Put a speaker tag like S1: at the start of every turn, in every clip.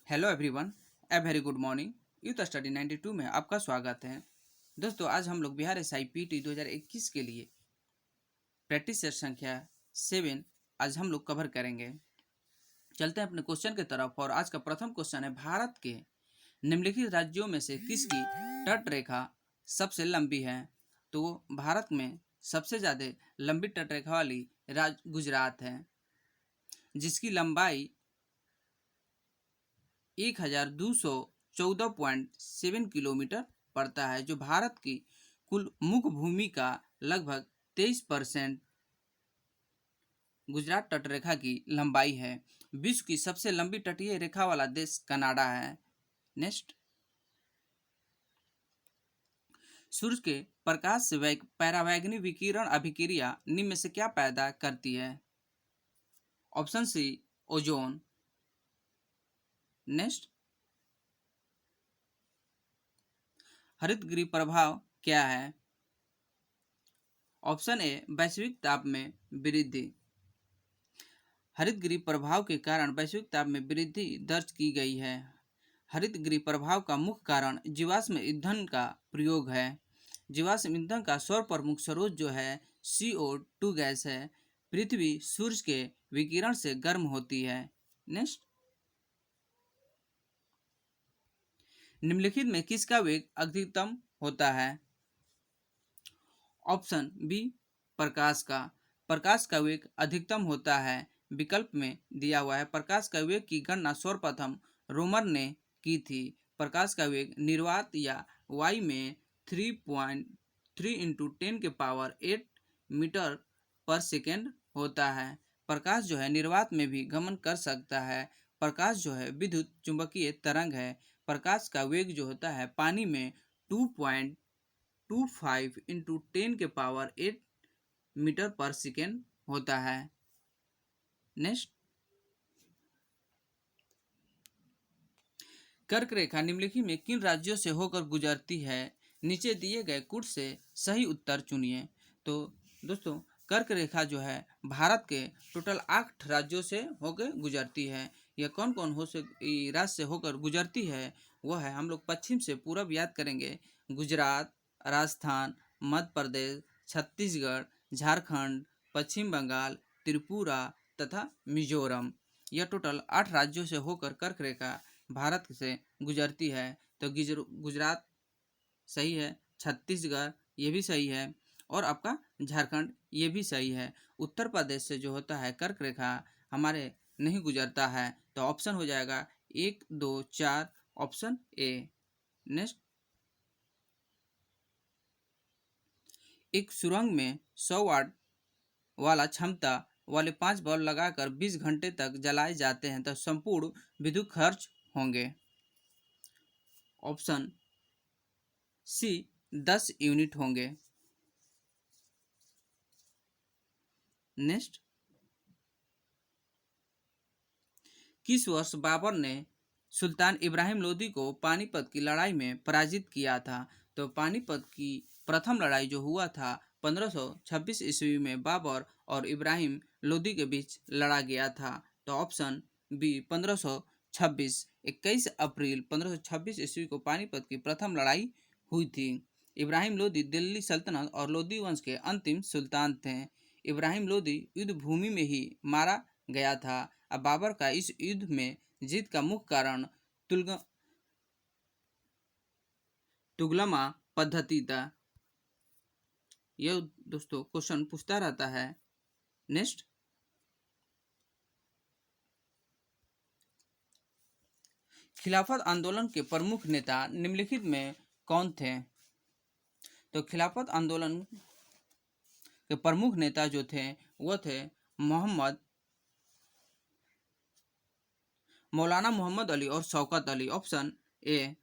S1: Hello everyone, a very good morning. Youth study 92 में आपका स्वागत है। दोस्तों, आज हम लोग बिहार SIPT 2021 के लिए प्रैक्टिस सेट संख्या 7 आज हम लोग कवर करेंगे। चलते हैं अपने क्वेश्चन की तरफ। और आज का प्रथम क्वेश्चन है, भारत के निम्नलिखित राज्यों में से किसकी तट रेखा सबसे लंबी है? तो भारत में सबसे ज़्यादा लंबी तट रेखा वाली राज्य गुजरात है, जिसकी लंबाई 1214.7 किलोमीटर पड़ता है, जो भारत की कुल मुख्य भूमि का लगभग 23% गुजरात तटरेखा की लंबाई है। विश्व की सबसे लंबी तटीय रेखा वाला देश कनाडा है। नेक्स्ट, सूर्य के प्रकाश से परावैंगनी विकिरण अभिक्रिया निम्न में से क्या पैदा करती है? ऑप्शन सी, ओजोन। नेक्स्ट, हरितगृह प्रभाव क्या है? ऑप्शन ए, वैश्विक ताप में वृद्धि। हरितगृह प्रभाव के कारण वैश्विक ताप में वृद्धि दर्ज की गई है। हरितगृह प्रभाव का मुख्य कारण जीवाश्म ईंधन का प्रयोग है। जीवाश्म ईंधन का सर्वप्रमुख स्रोत जो है CO2 गैस है। पृथ्वी सूर्य के विकिरण से गर्म होती है। नेक्स्ट, निम्नलिखित में किसका वेग अधिकतम होता है? ऑप्शन बी, प्रकाश का। प्रकाश का वेग अधिकतम होता है। विकल्प में दिया हुआ है। प्रकाश का वेग की गणना सर्वप्रथम रोमर ने की थी। प्रकाश का वेग निर्वात या वायु में 3.3 इंटू 10 के पावर 8 मीटर पर सेकेंड होता है। प्रकाश जो है निर्वात में भी गमन कर सकता है। प्रकाश जो है विद्युत चुंबकीय तरंग है। प्रकाश का वेग जो होता है पानी में 2.25 इंटू 10 के पावर 8 मीटर पर सेकेंड होता है। नेक्स्ट, कर्क रेखा निम्नलिखित में किन राज्यों से होकर गुजरती है? नीचे दिए गए कुछ से सही उत्तर चुनिए। तो दोस्तों, कर्क रेखा जो है भारत के टोटल 8 राज्यों से होकर गुजरती है। यह कौन कौन राज्य से होकर गुजरती है? वह है, हम लोग पश्चिम से पूरब याद करेंगे, गुजरात, राजस्थान, मध्य प्रदेश, छत्तीसगढ़, झारखंड, पश्चिम बंगाल, त्रिपुरा तथा मिजोरम। यह टोटल 8 राज्यों से होकर कर्क रेखा भारत से गुजरती है। तो गुजरात सही है, छत्तीसगढ़ ये भी सही है, और आपका झारखंड ये भी सही है। उत्तर प्रदेश से जो होता है कर्क रेखा हमारे नहीं गुजरता है। तो ऑप्शन हो जाएगा 1, 2, 4, ऑप्शन ए। नेक्स्ट, एक सुरंग में 100 वाट वाला क्षमता वाले 5 बल्ब लगाकर 20 घंटे तक जलाए जाते हैं, तो संपूर्ण विद्युत खर्च होंगे। ऑप्शन सी, 10 यूनिट होंगे। नेक्स्ट, किस वर्ष बाबर ने सुल्तान इब्राहिम लोदी को पानीपत की लड़ाई में पराजित किया था? तो पानीपत की प्रथम लड़ाई जो हुआ था 1526 ईस्वी में बाबर और इब्राहिम लोदी के बीच लड़ा गया था। तो ऑप्शन बी, 1526। 21 अप्रैल 1526 ईस्वी को पानीपत की प्रथम लड़ाई हुई थी। इब्राहिम लोदी दिल्ली सल्तनत और लोदी वंश के अंतिम सुल्तान थे। इब्राहिम लोदी युद्ध भूमि में ही मारा गया था। अब बाबर का इस युद्ध में जीत का मुख्य कारण तुगलमा पद्धति था। यह दोस्तों क्वेश्चन पूछता रहता है। नेक्स्ट, खिलाफत आंदोलन के प्रमुख नेता निम्नलिखित में कौन थे? तो खिलाफत आंदोलन के प्रमुख नेता जो थे वो थे मौलाना मोहम्मद अली और शौकत अली। Option A.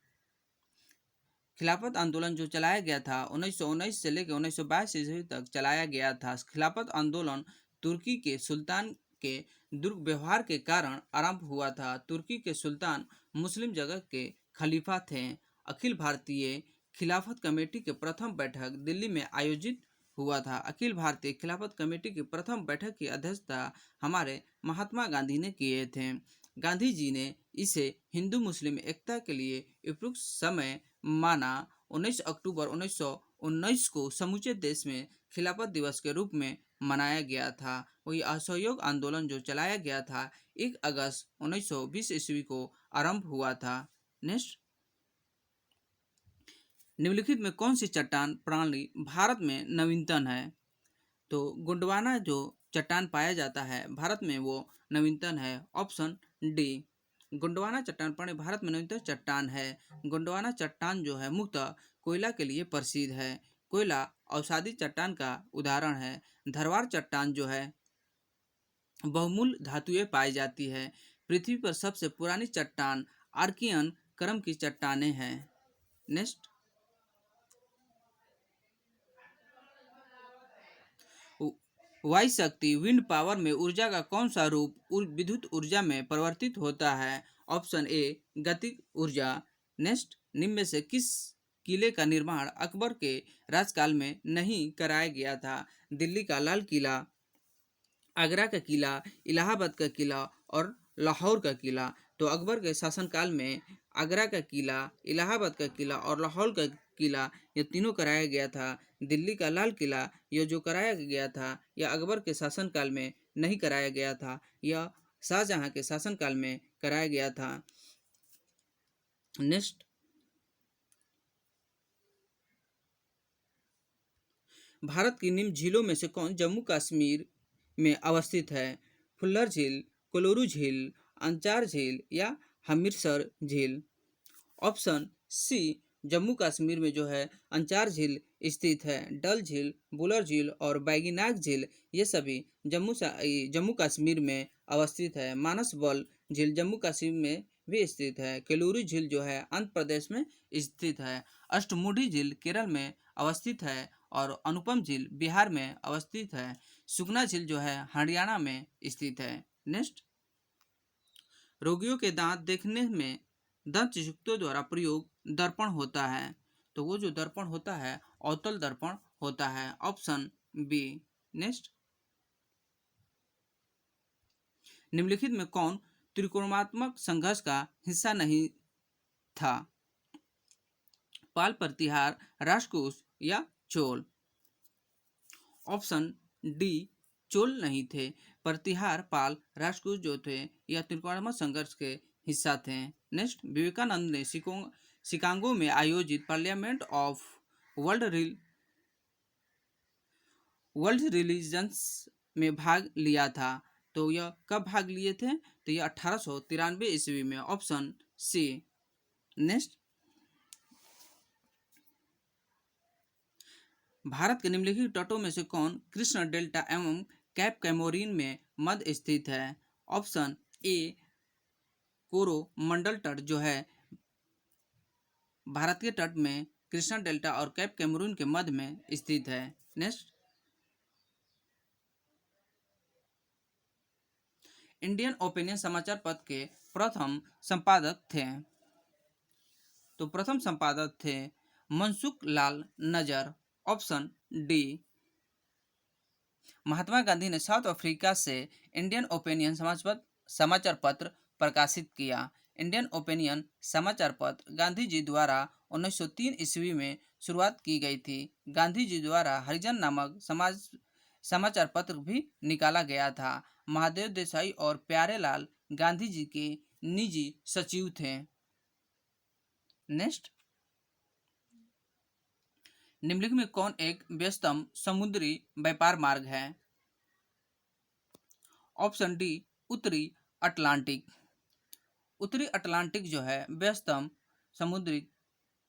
S1: खिलाफत आंदोलन जो चलाया गया था 1919 से लेकर 1922 ईस्वी तक चलाया गया था। खिलाफत आंदोलन तुर्की के सुल्तान के दुर्व्यवहार के कारण आरंभ हुआ था। तुर्की के सुल्तान मुस्लिम जगत के खलीफा थे। अखिल भारतीय खिलाफत कमेटी की प्रथम बैठक दिल्ली में आयोजित हुआ था। अखिल भारतीय खिलाफत कमेटी की प्रथम बैठक की अध्यक्षता हमारे महात्मा गांधी ने किए थे। गांधी जी ने इसे हिंदू मुस्लिम एकता के लिए उपयुक्त समय माना। 19 अक्टूबर 1919 को समूचे देश में खिलाफत दिवस के रूप में मनाया गया था। वही असहयोग आंदोलन जो चलाया गया था 1 अगस्त 1920 ईस्वी को आरंभ हुआ था। नेक्स्ट, निम्नलिखित में कौन सी चट्टान प्रणाली भारत में नवीनतम है? तो गोंडवाना जो चट्टान पाया जाता है भारत में वो नवीनतम है। ऑप्शन डी, गोंडवाना चट्टान प्रणाली भारत में नवीनतम चट्टान है। गोंडवाना चट्टान जो है मुख्यतः कोयला के लिए प्रसिद्ध है। कोयला अवसादी चट्टान का उदाहरण है। धरवार चट्टान जो है बहुमूल्य धातुएं पाई जाती है। पृथ्वी पर सबसे पुरानी चट्टान आर्कियन क्रम की चट्टानें हैं। नेक्स्ट, वायु शक्ति विंड पावर में ऊर्जा का कौन सा रूप विद्युत ऊर्जा में परिवर्तित होता है? ऑप्शन ए, गतिज ऊर्जा। नेक्स्ट, निम्न में से किस किले का निर्माण अकबर के राजकाल में नहीं कराया गया था? दिल्ली का लाल किला, आगरा का किला, इलाहाबाद का किला और लाहौर का किला। तो अकबर के शासनकाल में आगरा का किला, इलाहाबाद का किला और लाहौर का किला ये तीनों कराया गया था। दिल्ली का लाल किला यह जो कराया गया था यह अकबर के शासनकाल में नहीं कराया गया था, यह शाहजहां के शासनकाल में कराया गया था। नेक्स्ट, भारत की निम्न झीलों में से कौन जम्मू कश्मीर में अवस्थित है? फुल्लर झील, कोलोरू झील, अंचार झील या हमीरसर झील। ऑप्शन सी, जम्मू कश्मीर में जो है अंचार झील स्थित है। डल झील, बुलर झील और बैगीनाग झील ये सभी जम्मू कश्मीर में अवस्थित है। मानस बल झील जम्मू कश्मीर में भी स्थित है। केलूरी झील जो है आंध्र प्रदेश में स्थित है। अष्टमुडी झील केरल में अवस्थित है और अनुपम झील बिहार में अवस्थित है। सुगना झील जो है हरियाणा में स्थित है। नेक्स्ट, रोगियों के दांत देखने में दंत चिकित्सकों द्वारा प्रयोग दर्पण होता है। तो वो जो दर्पण होता है अवतल दर्पण होता है। Option B. नेक्स्ट, निम्नलिखित में कौन त्रिकोणात्मक संघर्ष का हिस्सा नहीं था? पाल प्रतिहार, राष्ट्रकूट या चोल। ऑप्शन डी, चोल नहीं थे। प्रतिहार, पाल, राष्ट्रकूट जो थे यह त्रिकोणात्मक संघर्ष के हिस्सा थे। नेक्स्ट, विवेकानंद ने शिकागो में आयोजित पार्लियामेंट ऑफ वर्ल्ड रिलीजन्स में भाग लिया था। तो यह कब भाग लिए थे? तो यह 1893 ईस्वी में। Option C. नेक्स्ट, भारत के निम्नलिखित तटों में से कौन कृष्ण डेल्टा एवं कैप कैमोरीन में मध्य स्थित है? ऑप्शन ए, कोरोमंडल तट जो है भारत के तट में कृष्णा डेल्टा और कैप कैमरून के मध्य में स्थित है। नेक्स्ट, इंडियन ओपिनियन समाचार पत्र के प्रथम संपादक थे। तो प्रथम संपादक थे मनसुख लाल नजर। Option D. महात्मा गांधी ने साउथ अफ्रीका से इंडियन ओपिनियन समाचार पत्र प्रकाशित किया। इंडियन ओपिनियन समाचार पत्र गांधी जी द्वारा 1903 ईस्वी में शुरुआत की गई थी। गांधी जी द्वारा हरिजन नामक समाचार पत्र भी निकाला गया था। महादेव देसाई और प्यारेलाल गांधी जी के निजी सचिव थे। नेक्स्ट, निम्नलिखित में कौन एक व्यस्तम समुद्री व्यापार मार्ग है? ऑप्शन डी, उत्तरी अटलांटिक। उत्तरी अटलांटिक जो है व्यस्तम समुद्री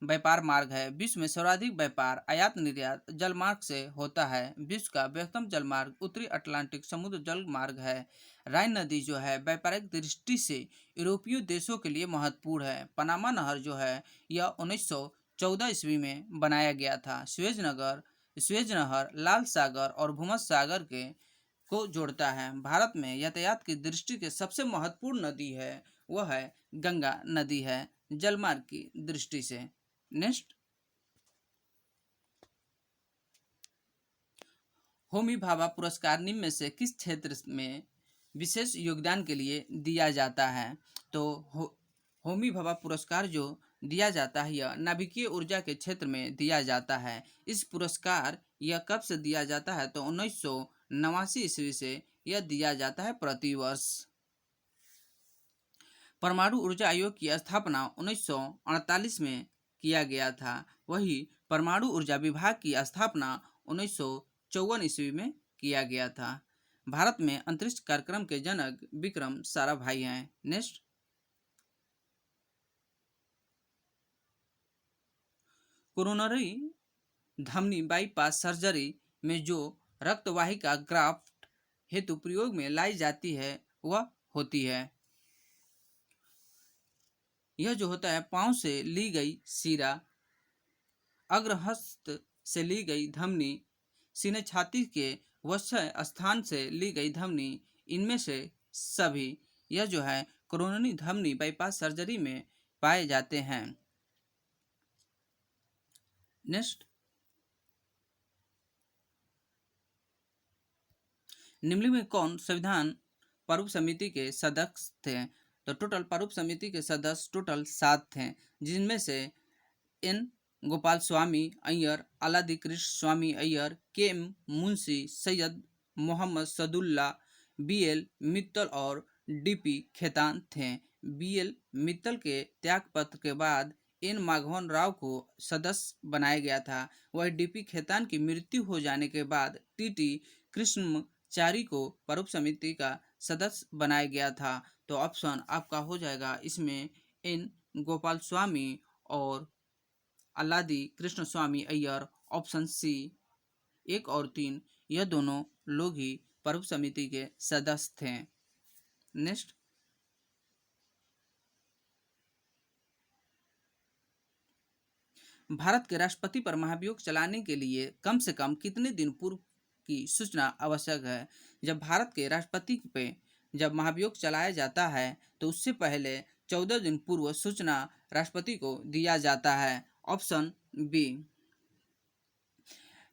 S1: व्यापार मार्ग है। विश्व में सर्वाधिक व्यापार आयात निर्यात जलमार्ग से होता है। विश्व का व्यस्तम जलमार्ग उत्तरी अटलांटिक समुद्र जल मार्ग है। राइन नदी जो है व्यापारिक दृष्टि से यूरोपीय देशों के लिए महत्वपूर्ण है। पनामा नहर जो है यह 1914 ईस्वी में बनाया गया था। स्वेज नहर लाल सागर और भूमध्य सागर के को जोड़ता है। भारत में यातायात की दृष्टि से सबसे महत्वपूर्ण नदी है वह है गंगा नदी है जलमार्ग की दृष्टि से। नेक्स्ट, होमी भाभा पुरस्कार निम्न में से किस क्षेत्र में विशेष योगदान के लिए दिया जाता है? तो होमी भाभा पुरस्कार जो दिया जाता है यह नाभिकीय ऊर्जा के क्षेत्र में दिया जाता है। इस पुरस्कार यह कब से दिया जाता है तो 1989 ईस्वी से यह दिया जाता है प्रतिवर्ष। परमाणु ऊर्जा आयोग की स्थापना 1948 में किया गया था। वही परमाणु ऊर्जा विभाग की स्थापना 1954 ईस्वी में किया गया था। भारत में अंतरिक्ष कार्यक्रम के जनक विक्रम साराभाई हैं। नेक्स्ट, कोरोनरी धमनी बाईपास सर्जरी में जो रक्तवाहिका ग्राफ्ट हेतु प्रयोग में लाई जाती है वह होती है, यह जो होता है पांव से ली गई सीरा, अग्रहस्त से ली गई धमनी, सीने छाती के वत्सय स्थान से ली गई धमनी, इनमें से सभी यह जो है कोरोनरी धमनी बाईपास सर्जरी में पाए जाते हैं। नेक्स्ट, निम्नलिखित में कौन संविधान प्रारूप समिति के सदस्य थे? तो टोटल प्रारूप समिति के सदस्य टोटल 7 थे, जिनमें से N Gopal Swami Ayyar, Alladi Krishna Swami Ayyar, K M Munshi, Syed Mohammad Saadulla, B L Mittal और डी पी खेतान थे। बी एल मित्तल के त्यागपत्र के बाद एन माघवन राव को सदस्य बनाया गया था। वह डी पी खेतान की मृत्यु हो जाने के बाद टी टी कृष्णचारी को प्रारूप समिति का सदस्य बनाया गया था। तो ऑप्शन आपका हो जाएगा इसमें एन गोपाल स्वामी और आलादी कृष्ण स्वामी अय्यर, ऑप्शन सी 1 और 3, यह दोनों लोग ही प्रारूप समिति के सदस्य थे। नेक्स्ट, भारत के राष्ट्रपति पर महाभियोग चलाने के लिए कम से कम कितने दिन पूर्व की सूचना आवश्यक है? जब भारत के राष्ट्रपति पे जब महाभियोग चलाया जाता है तो उससे पहले 14 दिन पूर्व सूचना राष्ट्रपति को दिया जाता है। Option B.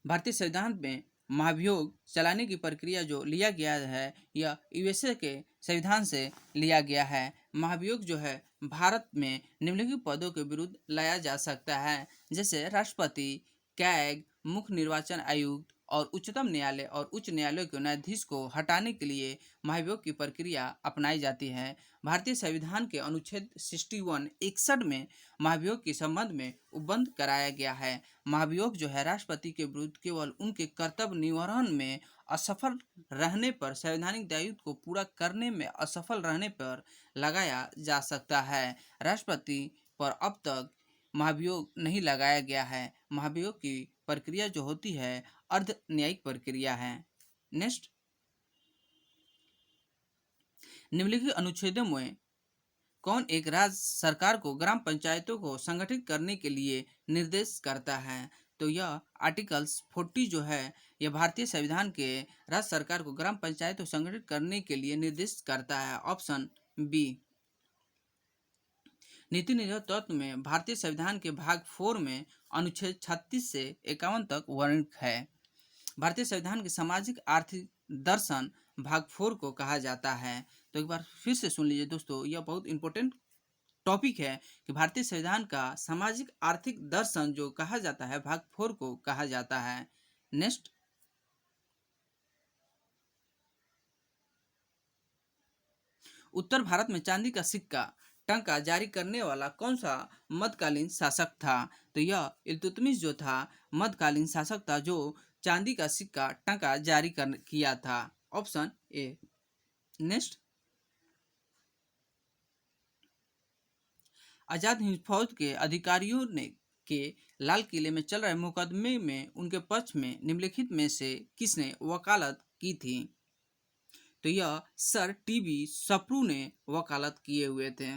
S1: भारतीय संविधान में महाभियोग चलाने की प्रक्रिया जो लिया गया है यह यूएसए के संविधान से लिया गया है। महाभियोग जो है भारत में निम्नलिखित पदों के विरुद्ध लाया जा सकता है, जैसे राष्ट्रपति, कैग, मुख्य निर्वाचन आयुक्त और उच्चतम न्यायालय और उच्च न्यायालय के न्यायाधीश को हटाने के लिए महाभियोग की प्रक्रिया अपनाई जाती है। भारतीय संविधान के अनुच्छेद 61 में महाभियोग के संबंध में उपबंध कराया गया है। महाभियोग जो है राष्ट्रपति के विरुद्ध केवल उनके कर्तव्य निर्वहन में असफल रहने पर, संवैधानिक दायित्व को पूरा करने में असफल रहने पर लगाया जा सकता है। राष्ट्रपति पर अब तक महाभियोग नहीं लगाया गया है। महाभियोग की प्रक्रिया जो होती है अर्ध न्यायिक प्रक्रिया है। नेक्स्ट, निम्नलिखित अनुच्छेदों में कौन एक राज्य सरकार को ग्राम पंचायतों को संगठित करने के लिए निर्देश करता है? तो यह आर्टिकल्स 40 जो है यह भारतीय संविधान के राज्य सरकार को ग्राम पंचायतों को संगठित करने के लिए निर्देश करता है। Option B. नीति निर्धारण तत्व में भारतीय संविधान के भाग 4 में अनुच्छेद 36 से 51 तक वर्णित है। भारतीय संविधान के सामाजिक आर्थिक दर्शन भाग 4 को कहा जाता है। तो एक बार फिर से सुन लीजिए दोस्तों, यह बहुत इंपॉर्टेंट टॉपिक है कि भारतीय संविधान का सामाजिक आर्थिक दर्शन जो कहा जाता है भाग 4 को कहा जाता है। नेक्स्ट, उत्तर भारत में चांदी का सिक्का टंका जारी करने वाला कौन सा मध्यकालीन शासक था? तो यह इल्तुतमिश जो था मध्यकालीन शासक था जो चांदी का सिक्का टंका जारी किया था। Option A. Next, Azad Hind फौज के अधिकारियों ने के लाल किले में चल रहे मुकदमे में उनके पक्ष में निम्नलिखित में से किसने वकालत की थी? तो यह सर टीबी सप्रू ने वकालत किए हुए थे।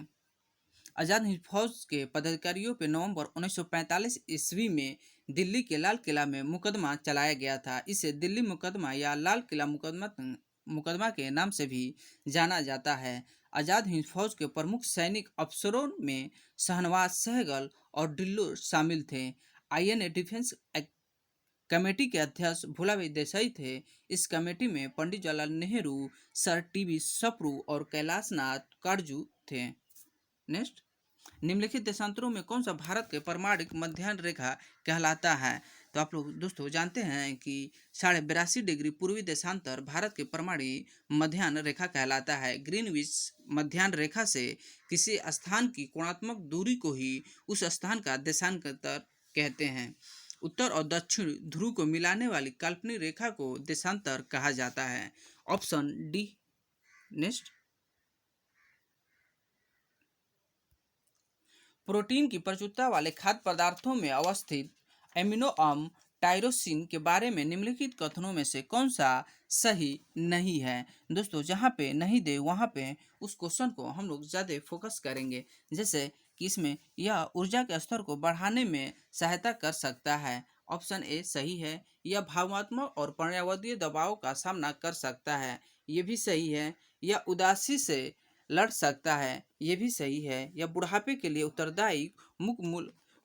S1: आजाद हिंद फौज के पदाधिकारियों पर नवंबर 1945 ईस्वी में दिल्ली के लाल किला में मुकदमा चलाया गया था। इसे दिल्ली मुकदमा या लाल किला मुकदमा के नाम से भी जाना जाता है। आजाद हिंद फौज के प्रमुख सैनिक अफसरों में शाहनवाज सहगल और डिल्लो शामिल थे। आईएनए डिफेंस कमेटी के अध्यक्ष भूलाभाई देसाई थे। इस कमेटी में पंडित जवाहरलाल नेहरू, सर टीबी सप्रू और कैलाश नाथ काटजू थे। नेक्स्ट, निम्नलिखित देशांतरों में कौन सा भारत के परमाणिक मध्याह्न रेखा कहलाता है? तो आप लोग दोस्तों जानते हैं कि 82.5 डिग्री पूर्वी देशांतर भारत के परमाणु मध्याह्न रेखा कहलाता है। ग्रीनविच मध्याह्न रेखा से किसी स्थान की कोणात्मक दूरी को ही उस स्थान का देशांतर कहते हैं। उत्तर और दक्षिण ध्रुव को मिलाने वाली काल्पनिक रेखा को देशांतर कहा जाता है। Option D. नेक्स्ट, प्रोटीन की प्रचुरता वाले खाद्य पदार्थों में अवस्थित एमिनो अम्ल टायरोसिन के बारे में निम्नलिखित कथनों में से कौन सा सही नहीं है? दोस्तों जहाँ पे नहीं दे वहाँ पे उस क्वेश्चन को हम लोग ज़्यादा फोकस करेंगे। जैसे कि इसमें यह ऊर्जा के स्तर को बढ़ाने में सहायता कर सकता है। ऑप्शन ए सही है। यह भावनात्मक और पर्यावरणीय दबाव का सामना कर सकता है, ये भी सही है। यह उदासी से लड़ सकता है, ये भी सही है। यह बुढ़ापे के लिए उत्तरदायी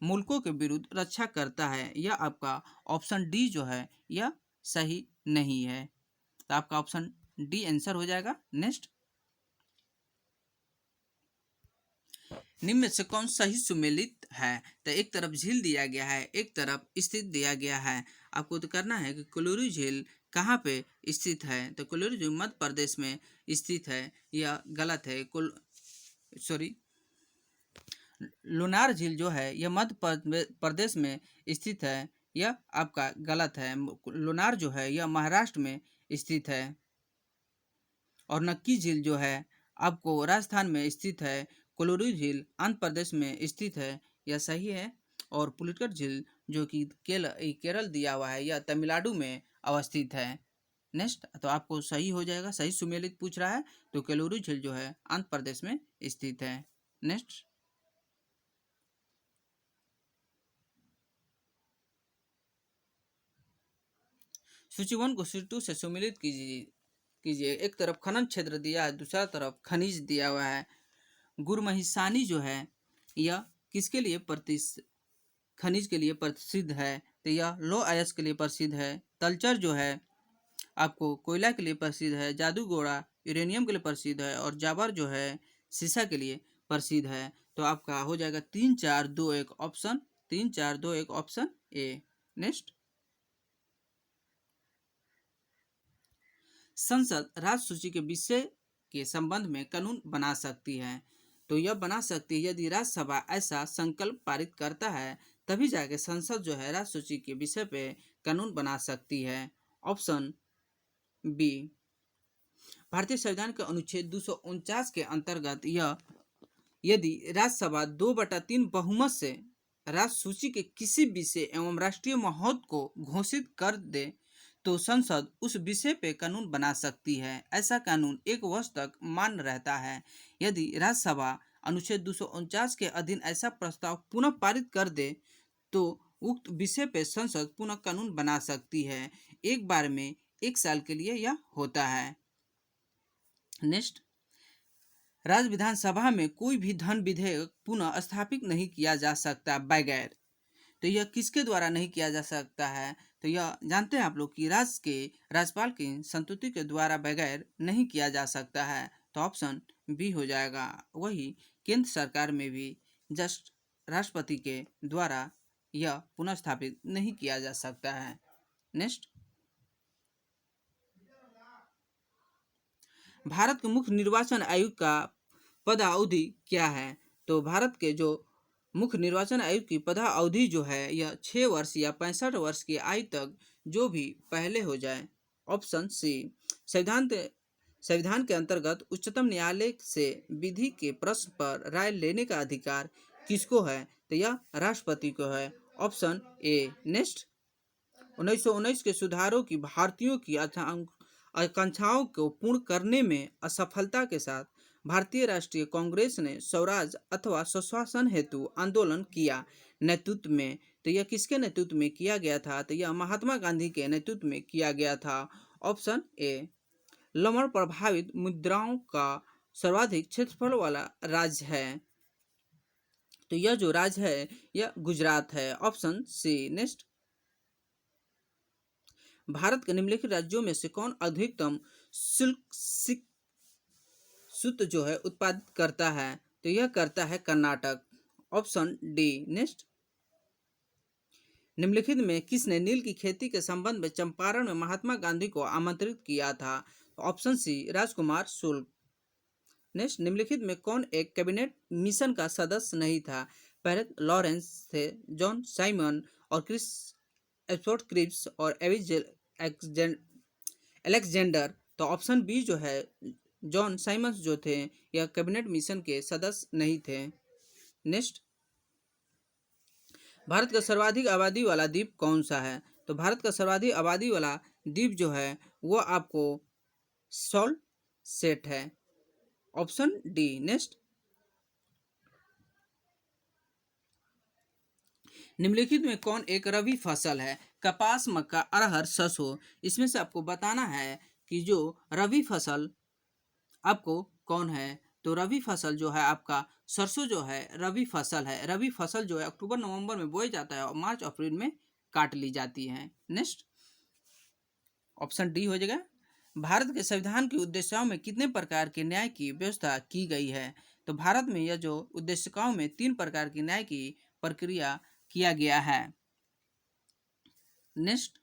S1: मुल्कों के विरुद्ध रक्षा करता है। यह आपका ऑप्शन डी जो है यह सही नहीं है। तो आपका ऑप्शन डी आंसर हो जाएगा। नेक्स्ट, निम्न में से कौन सही सुमेलित है? तो एक तरफ झील दिया गया है, एक तरफ स्थित दिया गया है। आपको तो करना है कि कोलोरी झील कहाँ पे स्थित है? तो कोलोरी झील मध्य प्रदेश में स्थित है, यह गलत है। सॉरी, लोनार झील जो है यह मध्य प्रदेश में स्थित है, यह आपका गलत है। लोनार जो है यह महाराष्ट्र में स्थित है। और नक्की झील जो है आपको राजस्थान में स्थित है। कोलोरी झील आंध्र प्रदेश में स्थित है, यह सही है। और पुलिकट झील जो कि केरल दिया हुआ है यह तमिलनाडु में अवस्थित है। नेक्स्ट, तो आपको सही हो जाएगा, सही सुमेलित पूछ रहा है तो कोलोरी झील जो है आंध्र प्रदेश में स्थित है। नेक्स्ट, सूची 1 को सूची 2 से सुमेलित कीजिए। एक तरफ खनन क्षेत्र दिया है, दूसरा तरफ खनिज दिया हुआ है। गुरमहिसानी जो है यह किसके लिए खनिज के लिए प्रसिद्ध है? तो यह लौह अयस्क के लिए प्रसिद्ध है। तलचर जो है आपको कोयला के लिए प्रसिद्ध है। जादूगोड़ा यूरेनियम के लिए प्रसिद्ध है। और जाबर जो है सीसा के लिए प्रसिद्ध है। तो आपका हो जाएगा 3 4 2 1 ऑप्शन 3 4 2 1 ऑप्शन ए। नेक्स्ट, संसद राज्य सूची के विषय के संबंध में कानून बना सकती है। तो यह बना सकती है यदि राज्यसभा ऐसा संकल्प पारित करता है, तभी जाके संसद जो है राज्य सूची के विषय पे कानून बना सकती है। Option B. भारतीय संविधान के अनुच्छेद 249 के अंतर्गत यह यदि राज्यसभा 2/3 बहुमत से राज्य सूची के किसी विषय एवं राष्ट्रीय महत्व को घोषित कर दे तो संसद उस विषय पे कानून बना सकती है। ऐसा कानून 1 वर्ष तक मान्य रहता है। यदि राज्यसभा अनुच्छेद 249 के अधीन ऐसा प्रस्ताव पुनः पारित कर दे तो उक्त विषय पे संसद पुनः कानून बना सकती है। एक बार में 1 साल के लिए यह होता है। नेक्स्ट, राज्य विधानसभा में कोई भी धन विधेयक पुनः स्थापित नहीं किया जा सकता बगैर। तो यह किसके द्वारा नहीं किया जा सकता है? तो यह जानते हैं आप लोग कि राज्यपाल की संस्तुति के द्वारा बगैर नहीं किया जा सकता है। तो ऑप्शन बी हो जाएगा। वही केंद्र सरकार में भी जस्ट राष्ट्रपति के द्वारा यह पुनः स्थापित नहीं किया जा सकता है। नेक्स्ट, भारत के मुख्य निर्वाचन आयुक्त का पदावधि क्या है? तो भारत के जो मुख्य निर्वाचन आयुक्त की पदावधि जो है यह 6 वर्ष या 65 वर्ष की आयु तक जो भी पहले हो जाए। Option C. संविधान के अंतर्गत उच्चतम न्यायालय से विधि के प्रश्न पर राय लेने का अधिकार किसको है? तो यह राष्ट्रपति को है। Option A. नेक्स्ट, 1919 के सुधारों की भारतीयों की आकांक्षाओं को पूर्ण करने में असफलता के साथ भारतीय राष्ट्रीय कांग्रेस ने स्वराज अथवा स्वशासन हेतु आंदोलन किया नेतृत्व में। तो यह किसके नेतृत्व में किया गया था? तो यह महात्मा गांधी के नेतृत्व में किया गया था। Option A. लवण प्रभावित मुद्राओं का सर्वाधिक क्षेत्रफल वाला राज्य है। तो यह जो राज्य है यह गुजरात है। ऑप्शन सी। नेक्स्ट, भारत के निम्नलिखित राज्यों में से कौन अधिकतम शुल्क सूत जो है उत्पादित करता है? तो यह करता है कर्नाटक, ऑप्शन डी। नेक्स्ट, निम्नलिखित में किसने नील की खेती के संबंध में चंपारण में महात्मा गांधी को आमंत्रित किया था? ऑप्शन सी, राजकुमार शुक्ल। नेक्स्ट, निम्नलिखित में कौन एक कैबिनेट मिशन का सदस्य नहीं था? पहले लॉरेंस थे, जॉन साइमन और क्रिस एस्पोर्ट क्रिप्स और एलेक्जेंडर। तो ऑप्शन बी जो है, जॉन साइमंस जो थे, यह कैबिनेट मिशन के सदस्य नहीं थे। नेक्स्ट, भारत का सर्वाधिक आबादी वाला द्वीप कौन सा है? तो भारत का सर्वाधिक आबादी वाला द्वीप जो है वो आपको सॉल्ट सेट है, ऑप्शन डी। नेक्स्ट, निम्नलिखित में कौन एक रबी फसल है? कपास, मक्का, अरहर, सरसों। इसमें से आपको बताना है कि जो रबी फसल आपको कौन है? तो रबी फसल जो है आपका सरसों जो है रबी फसल है। रबी फसल जो है अक्टूबर नवंबर में बोया जाता है और मार्च अप्रैल में काट ली जाती है। नेक्स्ट, ऑप्शन डी हो जाएगा। भारत के संविधान की उद्देश्यों में कितने प्रकार के न्याय की व्यवस्था की गई है? तो भारत में यह जो उद्देशिकाओं में 3 प्रकार की न्याय की प्रक्रिया किया गया है। नेक्स्ट,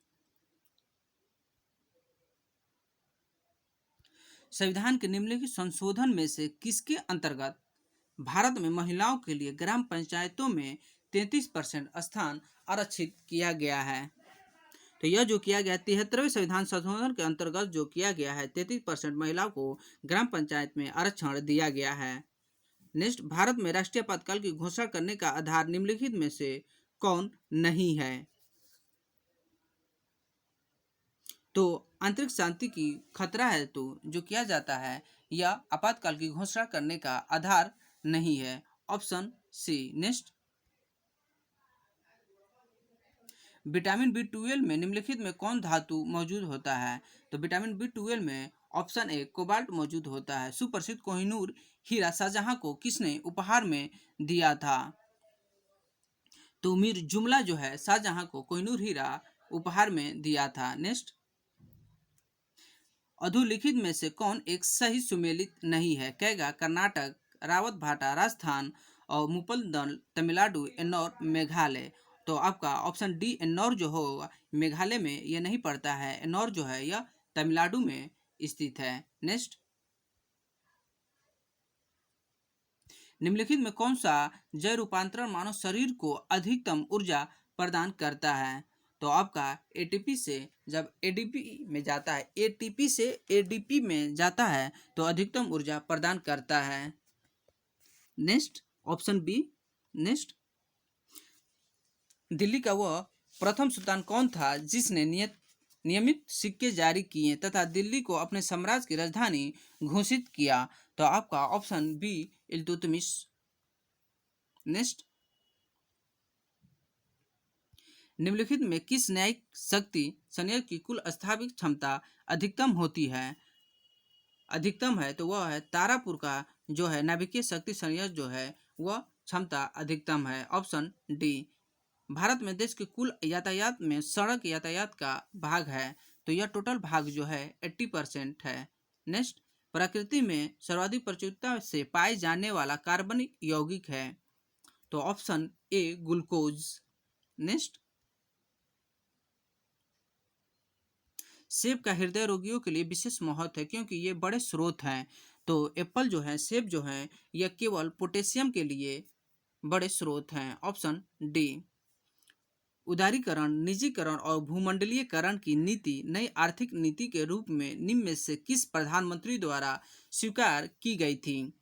S1: संविधान के निम्नलिखित संशोधन में से किसके अंतर्गत भारत में महिलाओं के लिए ग्राम पंचायतों में 33% स्थान आरक्षित किया गया है? तो यह जो किया गया 73वें संविधान संशोधन के अंतर्गत जो किया गया है 33% महिलाओं को ग्राम पंचायत में आरक्षण दिया गया है। नेक्स्ट, भारत में राष्ट्रीय आपातकाल की घोषणा करने का आधार निम्नलिखित में से कौन नहीं है? तो आंतरिक शांति की खतरा है तो जो किया जाता है यह आपातकाल की घोषणा करने का आधार नहीं है, ऑप्शन सी। नेक्स्ट, विटामिन B12 में निम्नलिखित में कौन धातु मौजूद होता है? तो विटामिन B12 में ऑप्शन ए, कोबाल्ट मौजूद होता है। सुप्रसिद्ध कोहिनूर हीरा शाहजहां को किसने उपहार में दिया था? तो मीर जुमला जो है शाहजहां को कोहिनूर हीरा उपहार में दिया था। नेक्स्ट, अधोलिखित में से कौन एक सही सुमेलित नहीं है? कैगा कर्नाटक, रावत भाटा राजस्थान और मुपलदल तमिलनाडु, एन्नौर मेघालय। तो आपका ऑप्शन डी एन्नौर जो होगा मेघालय में यह नहीं पड़ता है। एन्नौर जो है यह तमिलनाडु में स्थित है। नेक्स्ट, निम्नलिखित में कौन सा जैव रूपांतरण मानव शरीर को अधिकतम ऊर्जा प्रदान करता है? तो आपका एटीपी से जब एडीपी में जाता है, एटीपी से एडीपी में जाता है तो अधिकतम ऊर्जा प्रदान करता है। Next, option B. Next, Delhi का वह प्रथम सुल्तान कौन था जिसने नियमित सिक्के जारी किए तथा दिल्ली को अपने साम्राज्य की राजधानी घोषित किया? तो आपका ऑप्शन बी, इल्तुतमिश। नेक्स्ट, निम्नलिखित में किस न्यायिक शक्ति संयंत्र की कुल स्थापित क्षमता अधिकतम होती है? अधिकतम है तो वह है तारापुर का जो है नाभिकीय शक्ति संयंत्र जो है वह क्षमता अधिकतम है, ऑप्शन डी। भारत में देश के कुल यातायात में सड़क यातायात का भाग है तो यह टोटल भाग जो है 80% है। नेक्स्ट, प्रकृति में सर्वाधिक प्रचुरता से पाए जाने वाला कार्बनिक यौगिक है? तो ऑप्शन ए, ग्लूकोज। नेक्स्ट, सेब का हृदय रोगियों के लिए विशेष महत्व है क्योंकि ये बड़े स्रोत हैं। तो एप्पल जो है सेब जो है यह केवल पोटेशियम के लिए बड़े स्रोत हैं, ऑप्शन डी। उदारीकरण, निजीकरण और भूमंडलीयकरण की नीति नई आर्थिक नीति के रूप में निम्न में से किस प्रधानमंत्री द्वारा स्वीकार की गई थी?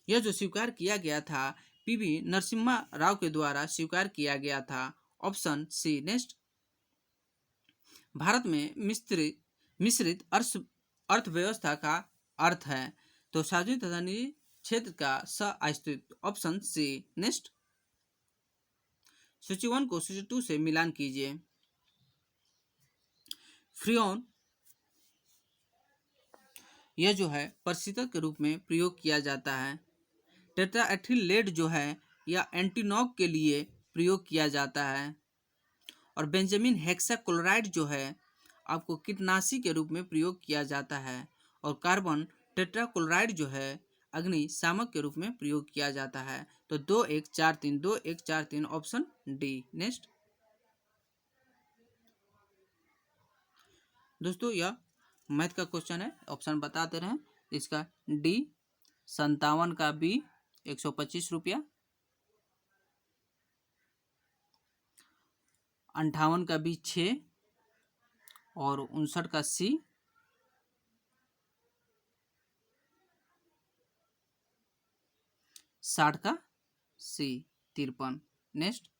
S1: यह जो स्वीकार किया गया था पीवी नरसिम्हा राव के द्वारा स्वीकार किया गया था, ऑप्शन सी। नेक्स्ट, भारत में मिश्रित अर्थव्यवस्था का अर्थ है तो सार्वजनिक तथा निजी क्षेत्र का सह-अस्तित्व, ऑप्शन सी। नेक्स्ट, सूची 1 को सूची 2 से मिलान कीजिए। फ्रियोन यह जो है परिशीतक के रूप में प्रयोग किया जाता है। टेट्राएथिल लेड जो है यह एंटीनॉक के लिए प्रयोग किया जाता है और बेंजामिन हेक्साक्लोराइड जो है आपको कीटनाशी के रूप में प्रयोग किया जाता है और कार्बन टेट्राक्लोराइड जो है अग्निशामक के रूप में प्रयोग किया जाता है। तो 2143 2143 ऑप्शन डी। नेक्स्ट दोस्तों यह मैथ का क्वेश्चन है, ऑप्शन बताते रहें। इसका डी 57 का बी 125 रुपया, 58 का बी 6 और 59 का सी, 60 का सी 53। नेक्स्ट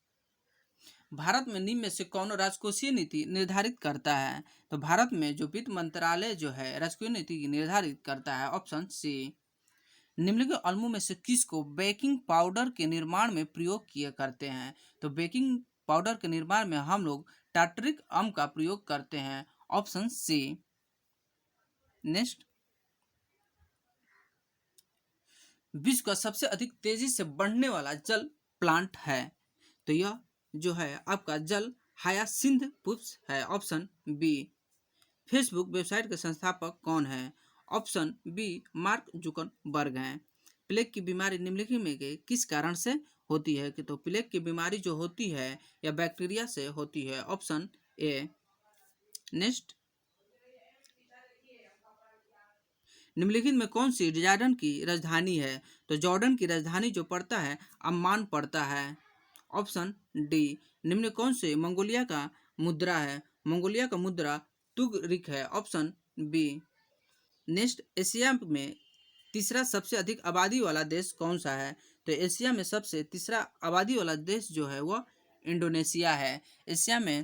S1: भारत में निम्न में से कौन राजकोषीय नीति निर्धारित करता है? तो भारत में जो वित्त मंत्रालय जो है राजकोषीय नीति निर्धारित करता है, ऑप्शन सी। निम्नलिखित अम्लों में से किसको बेकिंग पाउडर के निर्माण में प्रयोग किया करते हैं? तो बेकिंग पाउडर के निर्माण में हम लोग टार्टरिक अम्ल का प्रयोग करते हैं, ऑप्शन सी। नेक्स्ट विश्व का सबसे अधिक तेजी से बढ़ने वाला जल प्लांट है? तो यह जो है आपका जल हायासिंथ पुष्प है, ऑप्शन बी। फेसबुक वेबसाइट के संस्थापक कौन है? ऑप्शन बी मार्क जुकरबर्ग हैं। प्लेग की बीमारी निम्नलिखित में के किस कारण से होती है? कि तो प्लेग की बीमारी जो होती है या बैक्टीरिया से होती है, ऑप्शन ए। नेक्स्ट निम्नलिखित में कौन सी जॉर्डन की राजधानी है? तो जॉर्डन की राजधानी जो पड़ता है अम्मान पड़ता है, ऑप्शन डी। निम्न कौन से मंगोलिया का मुद्रा है? मंगोलिया का मुद्रा तुगरिक है, ऑप्शन बी। नेक्स्ट एशिया में तीसरा सबसे अधिक आबादी वाला देश कौन सा है? तो एशिया में सबसे तीसरा आबादी वाला देश जो है वह इंडोनेशिया है। एशिया में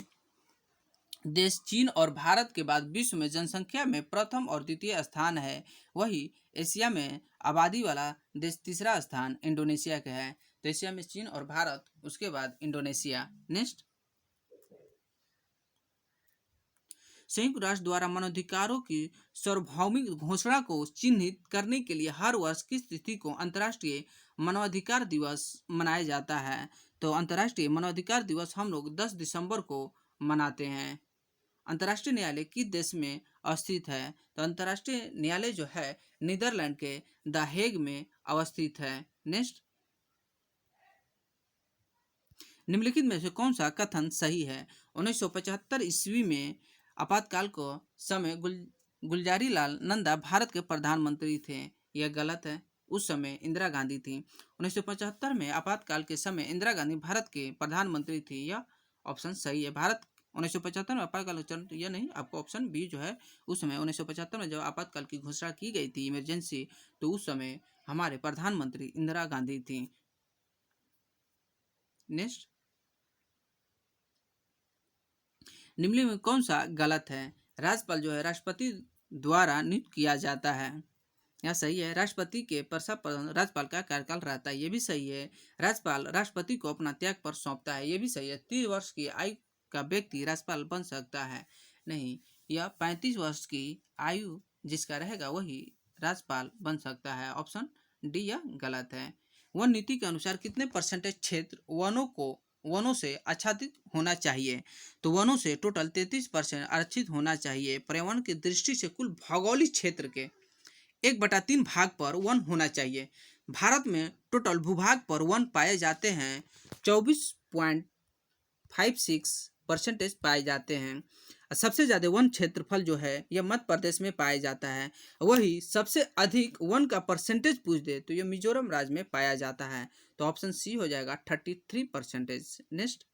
S1: देश चीन और भारत के बाद विश्व में जनसंख्या में प्रथम और द्वितीय स्थान है। वही एशिया में आबादी वाला देश तीसरा स्थान इंडोनेशिया का है। तो एशिया में चीन और भारत, उसके बाद इंडोनेशिया। नेक्स्ट संयुक्त राष्ट्र द्वारा मानवाधिकारों की सार्वभौमिक घोषणा को चिन्हित करने के लिए हर वर्ष किस तिथि को अंतर्राष्ट्रीय मानवाधिकार दिवस मनाया जाता है? तो अंतर्राष्ट्रीय मानवाधिकार दिवस हम लोग 10 दिसंबर को मनाते हैं। अंतर्राष्ट्रीय न्यायालय किस देश में अवस्थित है? तो अंतर्राष्ट्रीय न्यायालय जो है नीदरलैंड के द हेग में अवस्थित है। नेक्स्ट निम्नलिखित में से कौन सा कथन सही है? 1975 ईस्वी में आपातकाल को समय गुलजारी लाल नंदा भारत के प्रधानमंत्री थे, यह गलत है। उस समय इंदिरा गांधी थी। 1975 में आपातकाल के समय इंदिरा गांधी भारत के प्रधानमंत्री थी, यह ऑप्शन सही है। भारत 1975 में आपातकाल चरण, यह नहीं, आपको ऑप्शन बी जो है उस समय 1975 में जब आपातकाल की घोषणा की गई थी इमरजेंसी, तो उस समय हमारे प्रधानमंत्री इंदिरा गांधी थी। नेक्स्ट निम्न में कौन सा गलत है? राज्यपाल जो है राष्ट्रपति द्वारा नियुक्त किया जाता है, यह सही है। राष्ट्रपति के प्रस्ताव पर राज्यपाल का कार्यकाल रहता है, ये भी सही है। राज्यपाल राष्ट्रपति को अपना त्याग पर सौंपता है, ये भी सही है। 30 वर्ष की आयु का व्यक्ति राज्यपाल बन सकता है नहीं, यह 35 वर्ष की आयु जिसका रहेगा वही राज्यपाल बन सकता है, ऑप्शन डी यह गलत है। वन नीति के अनुसार कितने परसेंटेज क्षेत्र वनों से आच्छादित होना चाहिए? तो वनों से टोटल 33% आरक्षित होना चाहिए। पर्यावरण की दृष्टि से कुल भौगोलिक क्षेत्र के 1/3 भाग पर वन होना चाहिए। भारत में टोटल भूभाग पर वन पाए जाते हैं 24.56% पाए जाते हैं। सबसे ज़्यादा वन क्षेत्रफल जो है यह मध्य प्रदेश में पाया जाता है। वही सबसे अधिक वन का परसेंटेज पूछ दे तो यह मिजोरम राज्य में पाया जाता है, तो ऑप्शन सी हो जाएगा 33%। नेक्स्ट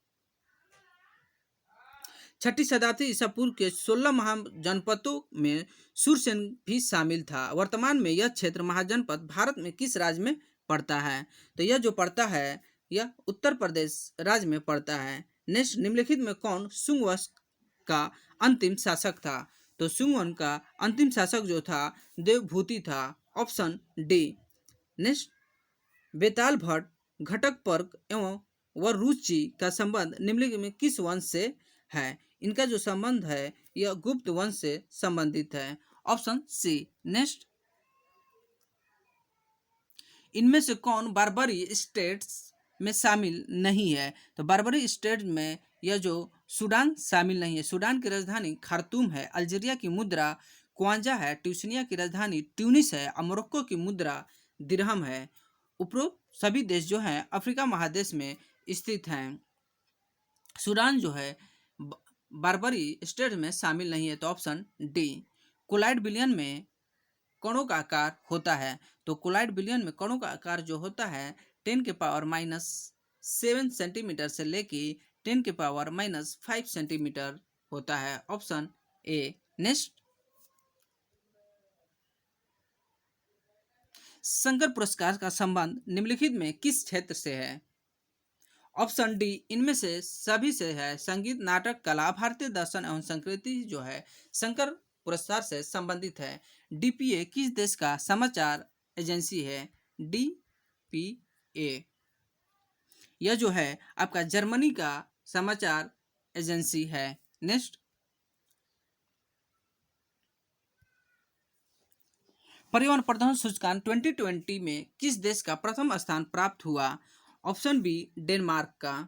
S1: छठी शताब्दी ईसा पूर्व के 16 महाजनपदों में सूरसेन भी शामिल था। वर्तमान में यह क्षेत्र महाजनपद भारत में किस राज्य में पड़ता है? तो यह जो पड़ता है यह उत्तर प्रदेश राज्य में पड़ता है। नेक्स्ट निम्नलिखित में कौन सुंग वंश का अंतिम शासक था? तो सुंग वंश का अंतिम शासक जो था देवभूति था, ऑप्शन डी। नेक्स्ट बेताल भट्ट, घटकपर्क एवं वरुचि का संबंध निम्नलिखित में किस वंश से है? इनका जो संबंध है यह गुप्त वंश से संबंधित है, ऑप्शन सी। नेक्स्ट इनमें से कौन बारबरी स्टेट्स में शामिल नहीं है? तो बारबरी स्टेट में यह जो सूडान शामिल नहीं है। सूडान की राजधानी खार्तूम है। अल्जीरिया की मुद्रा क्वांजा है। ट्यूनीशिया की राजधानी ट्यूनिस है। मोरक्को की मुद्रा दिरहम है। उपरोक्त सभी देश जो हैं अफ्रीका महादेश में स्थित हैं। सूडान जो है बारबरी स्टेट में शामिल नहीं है। तो ऑप्शन डी। कोलाइड बिलियन में कणों का आकार होता है। तो कोलाइड बिलियन में कणों का आकार जो होता है 10⁻⁷ सेंटीमीटर से लेके 10⁻⁻5 सेंटीमीटर होता है। Option A. नेक्स्ट, शंकर पुरस्कार का संबंध निम्नलिखित में किस क्षेत्र से है? Option D. इनमें से सभी से है। संगीत, नाटक, कला, भारतीय दर्शन एवं संस्कृति जो है शंकर पुरस्कार से संबंधित है। डीपीए किस देश का समाचार एजेंसी है? डीपीए यह जो है आपका जर्मनी का समाचार एजेंसी है। नेक्स्ट, परिवहन प्रदूषण सूचकांक 2020 में किस देश का प्रथम स्थान प्राप्त हुआ? Option B. डेनमार्क का।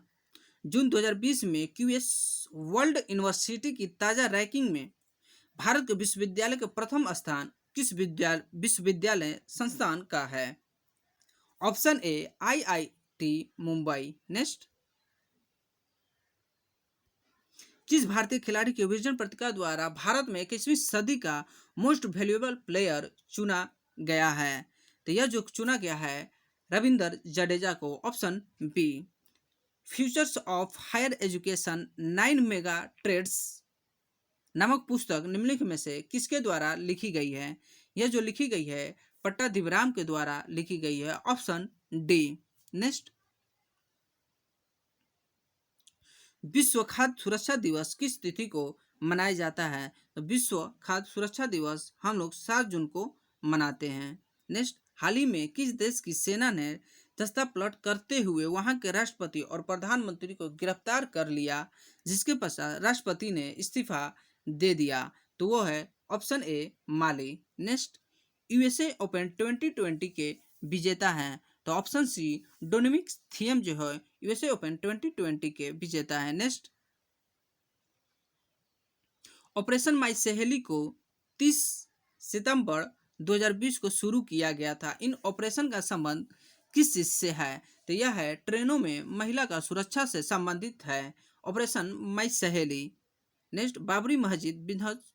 S1: जून 2020 में क्यूएस वर्ल्ड यूनिवर्सिटी की ताज़ा रैंकिंग में भारत के विश्वविद्यालय के प्रथम स्थान किस विश्वविद्यालय संस्थान का है? Option A. IIT Mumbai. Next, किस भारतीय खिलाड़ी के विजन पत्रिका द्वारा भारत में 21वीं सदी का मोस्ट वैल्यूएबल प्लेयर चुना गया है? तो यह जो चुना गया है रविंदर जडेजा को। Option B. Futures of higher education 9 mega trends नामक पुस्तक निम्नलिखित में से किसके द्वारा लिखी गई है? यह जो लिखी गई है पट्टाभिराम के द्वारा लिखी गई है। Option D. नेक्स्ट, विश्व खाद्य सुरक्षा दिवस किस तिथि को मनाया जाता है? तो विश्व खाद्य सुरक्षा दिवस हम लोग 7 जून को मनाते हैं। नेक्स्ट, हाल ही में किस देश की सेना ने दस्ता पलट करते हुए वहां के राष्ट्रपति और प्रधानमंत्री को गिरफ्तार कर लिया, जिसके पश्चात राष्ट्रपति ने इस्तीफा दे दिया? तो वो है option A. Mali. Next, USA open 2020 के विजेता हैं। तो ऑप्शन सी। डोमिनिक थिएम जो है यूएसए ओपन 2020 के विजेता है। नेक्स्ट, ऑपरेशन माई सहेली को 30 सितंबर 2020 को शुरू किया गया था। इन ऑपरेशन का संबंध किस चीज से है? तो यह है ट्रेनों में महिला का सुरक्षा से संबंधित है। ऑपरेशन माई सहेली। नेक्स्ट, बाबरी मस्जिद विध्वंस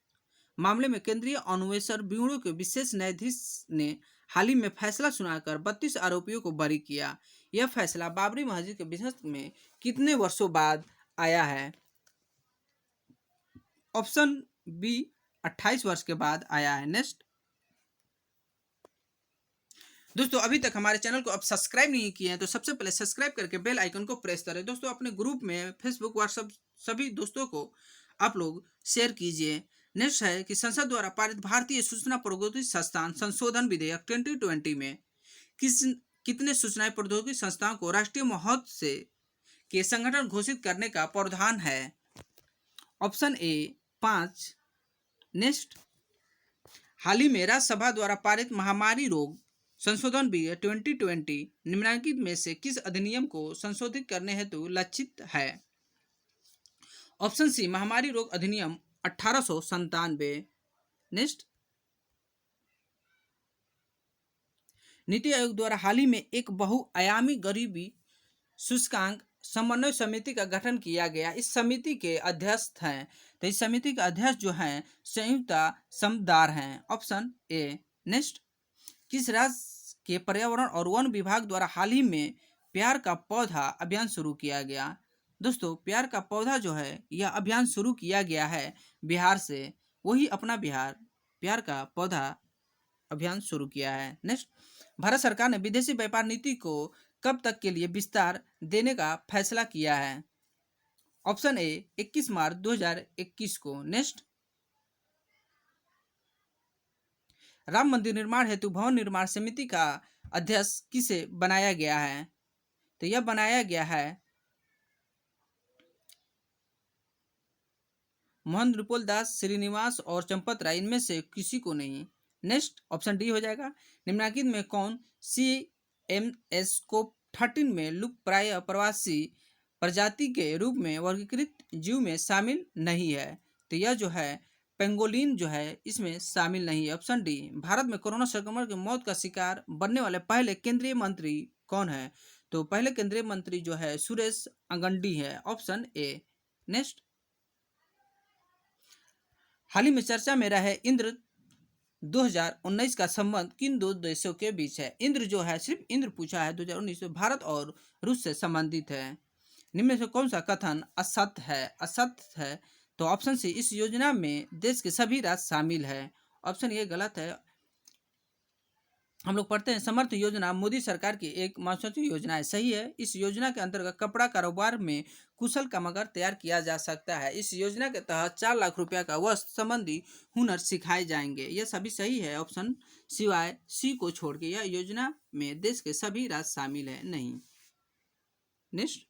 S1: मामले में केंद्रीय अन्वेषण ब्यूरो के विशेष न्यायाधीश ने हाल ही में फैसला सुनाकर 32 आरोपियों को बरी किया। यह फैसला बाबरी मस्जिद के विध्वंस में कितने वर्षों बाद आया है? Option B. 28 वर्ष के बाद आया है। नेक्स्ट, दोस्तों अभी तक हमारे चैनल को अब सब्सक्राइब नहीं किए हैं तो सबसे पहले सब्सक्राइब करके बेल आइकन को प्रेस करें। दोस्तों अपने ग्रुप में फेसबुक, व्हाट्सएप सभी दोस्तों को आप लोग शेयर कीजिए। नेक्स्ट है कि संसद द्वारा पारित भारतीय सूचना प्रौद्योगिकी संस्थान संशोधन विधेयक 2020 में कितने सूचना प्रौद्योगिकी संस्थाओं को राष्ट्रीय महोत्सव से के संगठन घोषित करने का प्रावधान है? Option A. 5। नेक्स्ट, हाल ही में राज्यसभा द्वारा पारित महामारी रोग संशोधन विधेयक 2020 निम्नलिखित में से किस अधिनियम को संशोधित करने हेतु लक्षित है? Option C. महामारी रोग अधिनियम 1897। नेक्स्ट, नीति आयोग द्वारा हाल ही में एक बहुआयामी गरीबी सूचकांक समन्वय समिति का गठन किया गया। इस समिति के अध्यक्ष हैं। तो इस समिति के अध्यक्ष जो हैं संयुक्ता समददार हैं। Option A. नेक्स्ट, किस राज्य के पर्यावरण और वन विभाग द्वारा हाल ही में प्यार का पौधा अभियान शुरू किया गया? दोस्तों प्यार का पौधा जो है यह अभियान शुरू किया गया है बिहार से। वही अपना बिहार प्यार का पौधा अभियान शुरू किया है। नेक्स्ट, भारत सरकार ने विदेशी व्यापार नीति को कब तक के लिए विस्तार देने का फैसला किया है? Option A. 21 मार्च 2021 को। नेक्स्ट, राम मंदिर निर्माण हेतु भवन निर्माण समिति का अध्यक्ष किसे बनाया गया है? तो यह बनाया गया है मोहन नृपोल दास, श्रीनिवास और चंपत राय, इनमें से किसी को नहीं। नेक्स्ट, ऑप्शन डी हो जाएगा। निम्नलिखित में कौन CMS को 13 में लुप्त प्राय प्रवासी प्रजाति के रूप में वर्गीकृत जीव में शामिल नहीं है? तो यह जो है पेंगोलिन जो है इसमें शामिल नहीं है। ऑप्शन डी, भारत में कोरोना संक्रमण की मौत का शिकार बनने वाले पहले केंद्रीय मंत्री कौन है? तो पहले केंद्रीय मंत्री जो है सुरेश अंगडी है। Option A. नेक्स्ट, हाल ही में चर्चा में रहे इंद्र 2019 का संबंध किन दो देशों के बीच है? इंद्र जो है, सिर्फ इंद्र पूछा है, 2019 में भारत और रूस से संबंधित है। निम्न में से कौन सा कथन असत्य है? असत्य है तो ऑप्शन सी, इस योजना में देश के सभी राज्य शामिल है। ऑप्शन ये गलत है। हम लोग पढ़ते हैं, समर्थ योजना मोदी सरकार की एक महत्वपूर्ण योजना है। सही है। इस योजना के अंतर्गत कपड़ा कारोबार में कुशल कामगार तैयार किया जा सकता है। इस योजना के तहत 4 लाख रुपया का वस्त्र संबंधी हुनर सिखाए जाएंगे। यह सभी सही है, ऑप्शन सिवाय सी को छोड़ के। यह योजना में देश के सभी राज्य शामिल है नहीं। नेक्स्ट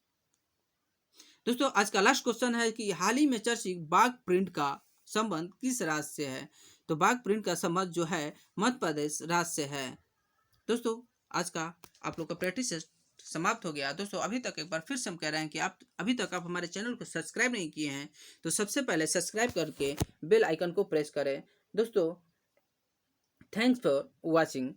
S1: दोस्तों, आज का लास्ट क्वेश्चन है कि हाल ही में चर्चित बाघ प्रिंट का संबंध किस राज्य से है? तो बाघ प्रिंट का संबंध जो है मध्य प्रदेश राज्य से है। दोस्तों, आज का आप लोग का प्रैक्टिस समाप्त हो गया। दोस्तों, अभी तक एक बार फिर से हम कह रहे हैं कि आप अभी तक आप हमारे चैनल को सब्सक्राइब नहीं किए हैं तो सबसे पहले सब्सक्राइब करके बेल आइकन को प्रेस करें। दोस्तों, थैंक्स फॉर वॉचिंग।